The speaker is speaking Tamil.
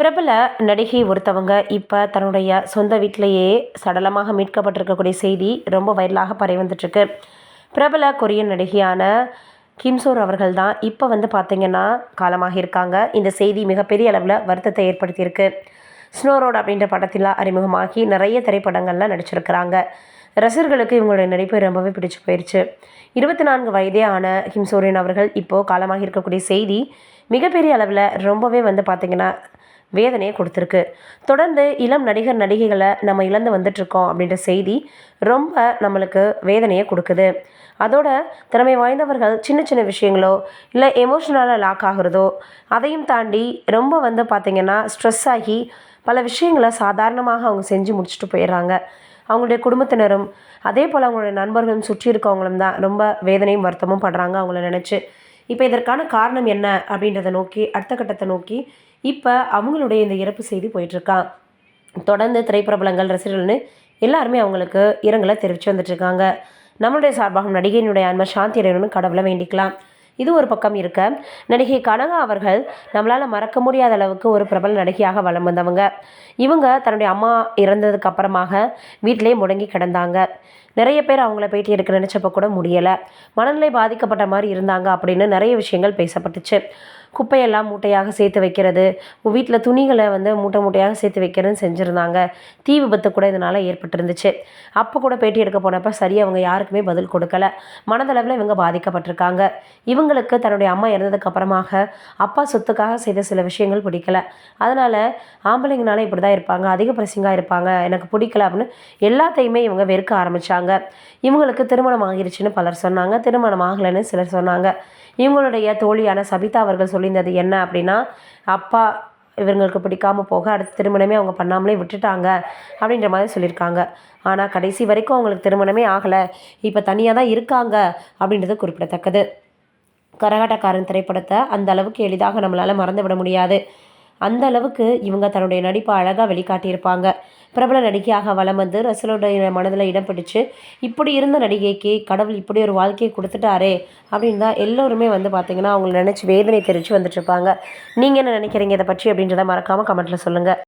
பிரபல நடிகை ஒருத்தவங்க இப்போ தன்னுடைய சொந்த வீட்டிலேயே சடலமாக மீட்கப்பட்டிருக்கக்கூடிய செய்தி ரொம்ப வைரலாக பரவி வந்துட்டுருக்கு. பிரபல கொரியன் நடிகையான கிம்சோர் அவர்கள் தான் இப்போ பார்த்திங்கன்னா காலமாக இருக்காங்க. இந்த செய்தி மிகப்பெரிய அளவில் வருத்தத்தை ஏற்படுத்தியிருக்கு. ஸ்னோரோட் அப்படின்ற படத்தில் அறிமுகமாகி நிறைய திரைப்படங்களில் நடிச்சிருக்கிறாங்க. ரசிகர்களுக்கு இவங்களுடைய நடிப்பு ரொம்பவே பிடிச்சு போயிடுச்சு. 24 வயதே ஆன கிம்சோரியன் அவர்கள் இப்போது காலமாக இருக்கக்கூடிய செய்தி மிகப்பெரிய அளவில் ரொம்பவே பார்த்திங்கன்னா வேதனையை கொடுத்துருக்கு. தொடர்ந்து இளம் நடிகர் நடிகைகளை நம்ம இழந்து வந்துட்ருக்கோம் அப்படின்ற செய்தி ரொம்ப நம்மளுக்கு வேதனையை கொடுக்குது. அதோட திறமை வாய்ந்தவர்கள் சின்ன சின்ன விஷயங்களோ இல்லை எமோஷ்னலாக லாக் ஆகுறதோ அதையும் தாண்டி ரொம்ப பார்த்திங்கன்னா ஸ்ட்ரெஸ் ஆகி பல விஷயங்களை சாதாரணமாக அவங்க செஞ்சு முடிச்சுட்டு போயிடுறாங்க. அவங்களுடைய குடும்பத்தினரும் அதே போல் அவங்களுடைய நண்பர்களும் சுற்றி இருக்கவங்களும் தான் ரொம்ப வேதனையும் வருத்தமும் படுறாங்க அவங்கள நினச்சி. இப்போ இதற்கான காரணம் என்ன அப்படின்றத நோக்கி அடுத்த கட்டத்தை நோக்கி இப்போ அவங்களுடைய இந்த இறப்பு செய்தி போயிட்டுருக்கான். தொடர்ந்து திரைப்பிரபலங்கள் ரசிகர்கள்னு எல்லாருமே அவங்களுக்கு இரங்கலை தெரிவித்து வந்துட்டுருக்காங்க. நம்மளுடைய சார்பாக நடிகையினுடைய ஆன்ம சாந்தி அடையணும்னு கடவுளை வேண்டிக்கலாம். இது ஒரு பக்கம் இருக்க, நடிகை கனகா அவர்கள் நம்மளால் மறக்க முடியாத அளவுக்கு ஒரு பிரபல நடிகையாக வலம் வந்தவங்க. இவங்க தன்னுடைய அம்மா இறந்ததுக்கு அப்புறமாக வீட்டிலே முடங்கி கிடந்தாங்க. நிறைய பேர் அவங்கள பேட்டி எடுக்க நினச்சப்போ கூட முடியலை. மனநிலை பாதிக்கப்பட்ட மாதிரி இருந்தாங்க அப்படின்னு நிறைய விஷயங்கள் பேசப்பட்டுச்சு. குப்பையெல்லாம் மூட்டையாக சேர்த்து வைக்கிறது, வீட்டில் துணிகளை மூட்டை மூட்டையாக சேர்த்து வைக்கிறதுன்னு செஞ்சுருந்தாங்க. தீ விபத்து கூட இதனால் ஏற்பட்டிருந்துச்சு. அப்போ கூட பேட்டி எடுக்க போனப்போ சரி அவங்க யாருக்குமே பதில் கொடுக்கல. மனதளவில் இவங்க பாதிக்கப்பட்டிருக்காங்க. இவங்களுக்கு தன்னுடைய அம்மா இறந்ததுக்கு அப்புறமாக அப்பா சொத்துக்காக செய்த சில விஷயங்கள் பிடிக்கல. அதனால் ஆம்பளைங்கனால இப்படி தான் இருப்பாங்க, அதிக பிரசிங்காக இருப்பாங்க, எனக்கு பிடிக்கல அப்படின்னு எல்லாத்தையுமே இவங்க வெறுக்க ஆரம்பித்தாங்க. இவங்களுக்கு திருமணம் ஆகிருச்சுன்னு பலர் சொன்னாங்க, திருமணம் ஆகலைன்னு சிலர் சொன்னாங்க. இவங்களுடைய தோழியான சபிதா அவர்கள் சொல்லியிருந்தது என்ன அப்படின்னா, அப்பா இவங்களுக்கு பிடிக்காமல் போக அடுத்த திருமணமே அவங்க பண்ணாமலே விட்டுட்டாங்க அப்படின்ற மாதிரி சொல்லியிருக்காங்க. ஆனால் கடைசி வரைக்கும் அவங்களுக்கு திருமணமே ஆகலை, இப்போ தனியாக தான் இருக்காங்க அப்படின்றது குறிப்பிடத்தக்கது. கரகாட்டக்காரன் திரைப்படத்தை அந்த அளவுக்கு எளிதாக நம்மளால் மறந்து விட முடியாது. அந்த அளவுக்கு இவங்க தன்னுடைய நடிப்பை அழகாக வெளிக்காட்டியிருப்பாங்க. பிரபல நடிகையாக வலம் வந்து ரசிகர்களுடைய மனதில் இடம் பிடிச்சு இப்படி இருந்த நடிகைக்கு கடவுள் இப்படி ஒரு வாழ்க்கையை கொடுத்துட்டாரே அப்படின்னு தான் எல்லோருமே பார்த்திங்கன்னா அவங்கள நினச்சி வேதனை தெரிவித்து வந்துட்டுருப்பாங்க. நீங்கள் என்ன நினைக்கிறீங்க இதை பற்றி அப்படின்றத மறக்காமல் கமெண்ட்டில் சொல்லுங்கள்.